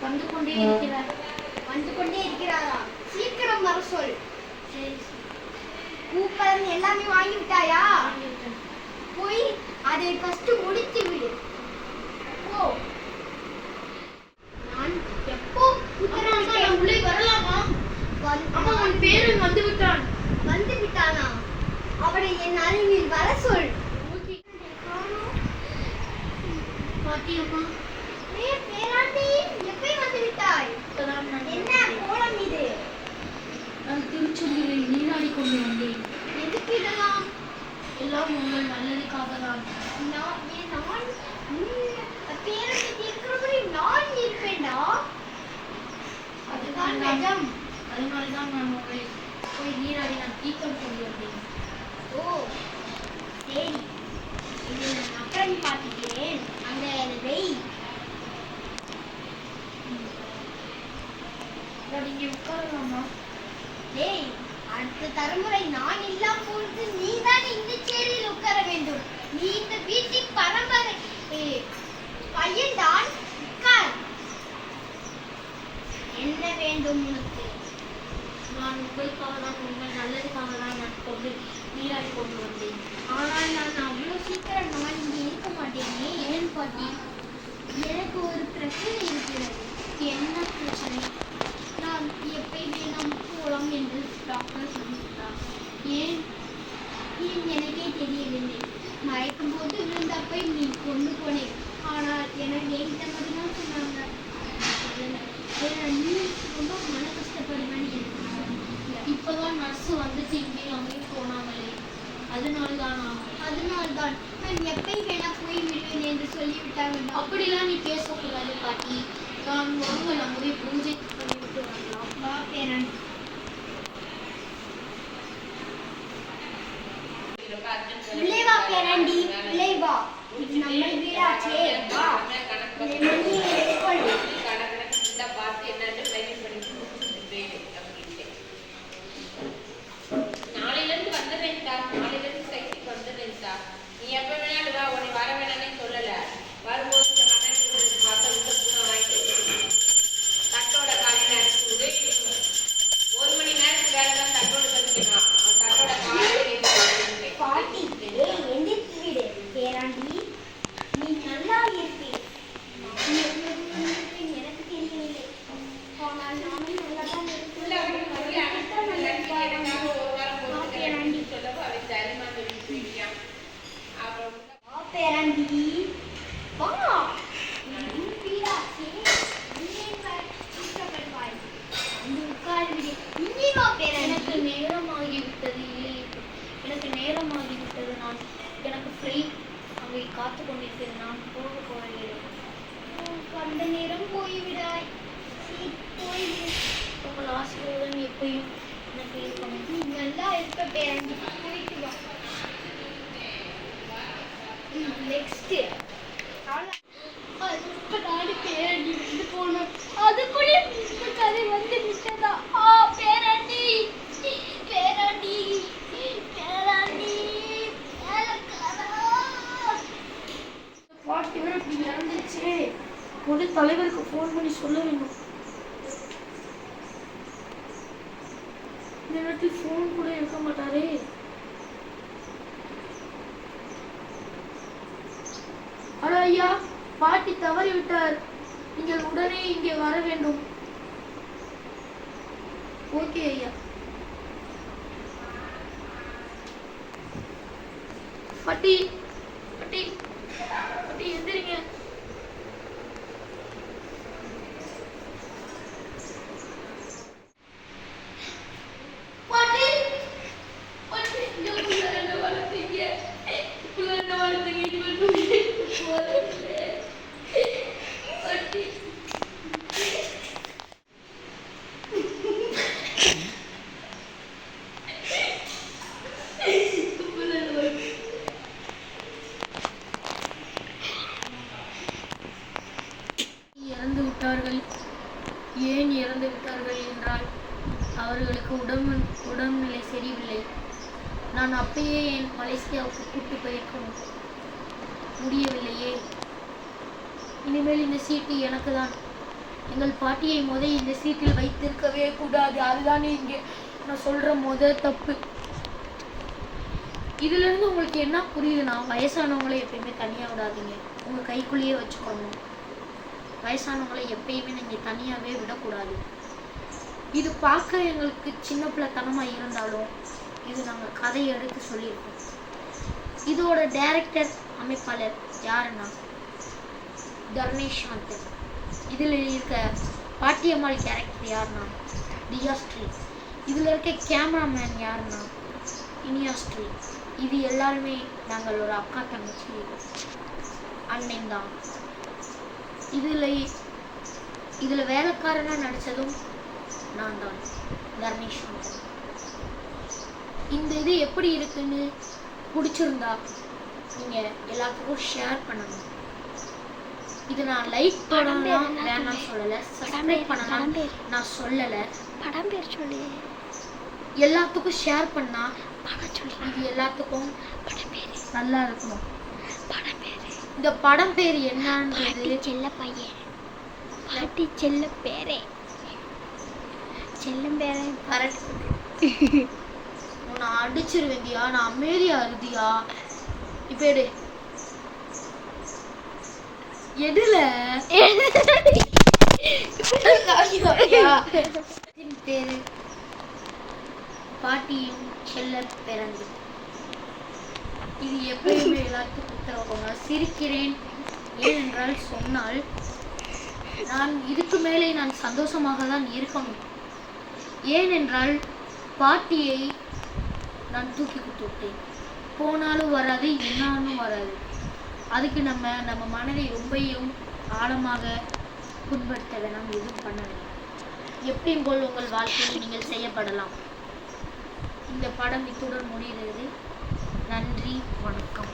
வந்து கொண்டே இருக்கிறார். வந்து கொண்டே இருக்கிறாரா? சீக்கிரம் வர சொல். சரி. கூப்பன் எல்லாமே வாங்கி விட்டாயா? போய் அதை ஃபர்ஸ்ட் முடித்து விடு. போ. நான் எப்போ உத்தரவிட்டேன் உள்ளே வரலாமா? அம்மா உன் பேரன் வந்து விட்டான். வந்து விட்டானா? அவனை என் அருகில் வர சொல். பாட்டியம்மா. பேராண்டி எப்போ வந்து விட்டாய்? என்ன கோலம் இது? நான் திருச்செந்தூரில் நீராடி கொண்டு வந்தேன். எதுக்கு இதெல்லாம்? எல்லாம் உங்கள் நல்லதுக்காக தான். பேரண்டி தீர்க்கிறபடி நான் இருப்பேன்டா. அதுதான் நிஜம். அதனால்தான் நான் உங்களை போய் நீராடி நான் தீர்த்தம் கொண்டு வந்தேன். ஓ சரி, இது நான் அப்புறம் பார்த்துக்கிறேன். அங்கே வெய். இங்கே உட்காரலாமா? டேய், அடுத்த தலைமுறை நான் இல்லாம போது நீ தான் இந்த சேரியில் உட்கார வேண்டும். நீ இந்த வீட்டின் பரம்பரை பையன் தான். உட்கார். என்ன வேண்டும் உனக்கு? நான் உங்களுக்காக தான், உங்கள் நல்லதுக்காக தான் நான் கொண்டு நீராடி கொண்டு வந்தேன். ஆனால் நான் அவ்வளோ சீக்கிரம் நான் இங்கே இருக்க மாட்டேனே. ஏன் பாட்டி? எனக்கு ஒரு பிரச்சனை இருக்கிறது. என்ன பிரச்சனை? நான் எப்பயுமே நாம் போகலாம் என்று டாக்டர் சொல்லிவிட்டார். ஏன் எனக்கே தெரியவில்லை. மயக்கும் போது விழுந்தப்பை நீ கொண்டு போனேன். ஆனால் எனக்கு என்கிட்ட மட்டும்தான் சொன்னாங்க. நீ ரொம்ப மன கஷ்டப்படுவேன்னு எனக்கு இப்போதான் நர்ஸு வந்துட்டு இங்கேயும் அங்கேயும் போனாங்களே, அதனால்தானா? அதனால்தான் நான் எப்பயும் வேணா போய் விடுவேன் என்று சொல்லிவிட்டாங்க. அப்படிலாம் நீ பேசக்கூடாது பாட்டி. நான் வாங்க நம்முடைய பூஜை பண்ணிவிட்டு வரலாம். வா பேரன். உள்ளே வா பேரண்டி, உள்ளே வா. இது நம்ம வீடாச்சே. வா. நாளையிலிருந்து வந்துடுறேன் சார். நாளையிலிருந்து சைக்கிள் வந்துடுறேன் சார். நீ எப்ப வேணாலும் வா. உன்னை வர வேணானே சொல்லல. வரும்போது இந்த கண்ணாடி மக்கள் பூனை வாங்கிட்டு தட்டோட காலையில அனுப்பி விடு. 1 மணி நேரத்துக்கு வேலை தான் தட்டோட கழிக்கணும். தட்டோட காலையில பாட்டி எந்திரித்து விடு பேராண்டி. நீ நல்லா இருப்பே. எனக்கு தெரியவில்லை. ஆனால் நானும் நல்லா தான் பேராண்டி. வா. எனக்கு நேரமாகிவிட்டது. இல்லை, எனக்கு நேரமாகிவிட்டது. நான் எனக்கு ஃப்ளைட் அங்கே காத்து கொண்டிருக்கிறது. நான் போக போகிறேன். அந்த நேரம் போய்விடாய். போய்விடு. உங்கள் ஆசையுடன் எப்பயும் எனக்கு இருக்கணும். நீ நல்லா இருக்க பேரண்டி. போயிட்டு வா. நெக்ஸ்ட் நாடு பேரண்டி வந்து போனோம். அதுக்குள்ள கதை வந்து விட்டதா? பேரண்டி பேரண்டி பேரண்டி பாட்டி வேற இப்படி இறந்துச்சு. ஒரு தலைவருக்கு ஃபோன் பண்ணி சொல்ல வேண்டும். இந்த நேரத்தில் ஃபோன் கூட எடுக்க மாட்டாரே. ஹலோ ஐயா, பாட்டி தவறி விட்டார். நீங்கள் உடனே இங்கே வர வேண்டும். ஓகே ஐயா. பாட்டி பாட்டி பாட்டி எந்திரிங்க. பாட்டி பாட்டி என்ன வளர்த்தீங்க? என்ன வளர்த்தீங்க? இறந்து விட்டார்கள். ஏன் இறந்து விட்டார்கள் என்றால் அவர்களுக்கு உடல்நிலை சரியில்லை. நான் அப்பயே என் மலேசியாவுக்கு கூட்டு போயிருக்கணும், முடியவில்லையே. இனிமேல் இந்த சீட்டு எனக்கு தான். எங்கள் பாட்டியை இந்த சீட்டில் வைத்திருக்கவே கூடாது. அதுதானே இங்கே நான் சொல்கிற தப்பு. இதிலிருந்து உங்களுக்கு என்ன புரியுதுன்னா, வயசானவங்களை எப்பயுமே தனியாக விடாதீங்க, உங்கள் கைக்குள்ளேயே வச்சுக்கணும். வயசானவங்களை எப்பயுமே நீங்கள் தனியாகவே விடக்கூடாது. இது பார்க்க எங்களுக்கு சின்ன பிள்ளைத்தனமாக இருந்தாலும் இது நாங்கள் கதையை எடுத்து சொல்லியிருக்கோம். இதோட டைரக்டர் அமைப்பாளர் யாருன்னா தர்ணேஷ் சாந்தன். இதில் இருக்க பாட்டியம்மாள் கேரக்டர் யாருன்னா டியாஸ்ட்ரி. இதில் இருக்க கேமராமேன் யாருன்னா இனியாஸ்ட்ரி. இது எல்லாருமே நாங்கள் ஒரு அக்கா தங்கச்சி அண்ணன் தான். இதில் வேலைக்காரனாக நடித்ததும் நான் தான், தர்ணேஷ் சாந்தன். இந்த இது எப்படி இருக்குன்னு பிடிச்சிருந்தா நீங்கள் எல்லாத்துக்கும் ஷேர் பண்ணணும். இது நான் லைக் பண்ணலாம் வேணாம் சொல்லலை, சப்ஸ்கிரைப் பண்ணலாம் நான் சொல்லலை. படம் பேர் சொல்லி எல்லாத்துக்கும் ஷேர் பண்ணா இது எல்லாத்துக்கும் நல்லா இருக்கணும். இந்த படம் பேர் என்னன்றது செல்ல பையன், பாட்டி செல்ல பேரே, செல்லம் பேரே. கரெக்ட். உன்னை அடிச்சிருவேந்தியா, நான் அமைதியா இருந்தியா. இப்ப எடுல பேரு பாட்டியும் செல்ல பிறந்து. இது எப்பயுமே எல்லாத்துக்கும் உத்தரவாக சிரிக்கிறேன். ஏனென்றால் சொன்னால் நான் இதுக்கு மேலே நான் சந்தோஷமாக தான் இருக்கணும். ஏனென்றால் பாட்டியை நான் தூக்கி கொடுத்துட்டேன். போனாலும் வராது, என்னாலும் வராது. அதுக்கு நம்ம மனதை ரொம்பவும் ஆழமாக புண்படுத்த வேணாம், எதுவும் பண்ண வேணாம். எப்படியும் போல் உங்கள் வாழ்க்கையில் நீங்கள் செய்யப்படலாம். இந்த படம் இத்துடன் முடிகிறது. நன்றி, வணக்கம்.